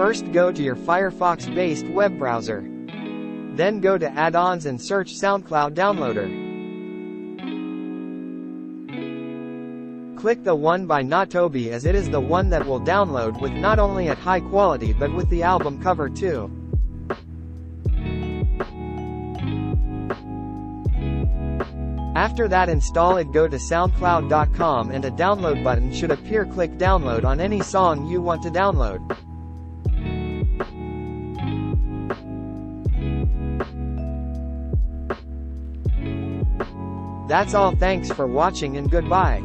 First go to your Firefox-based web browser. Then go to Add-ons and search SoundCloud Downloader. Click the one by Natobi as it is the one that will download with not only at high quality but with the album cover too. After that install it, go to soundcloud.com and a download button should appear. Click download on any song you want to download. That's all, thanks for watching and goodbye.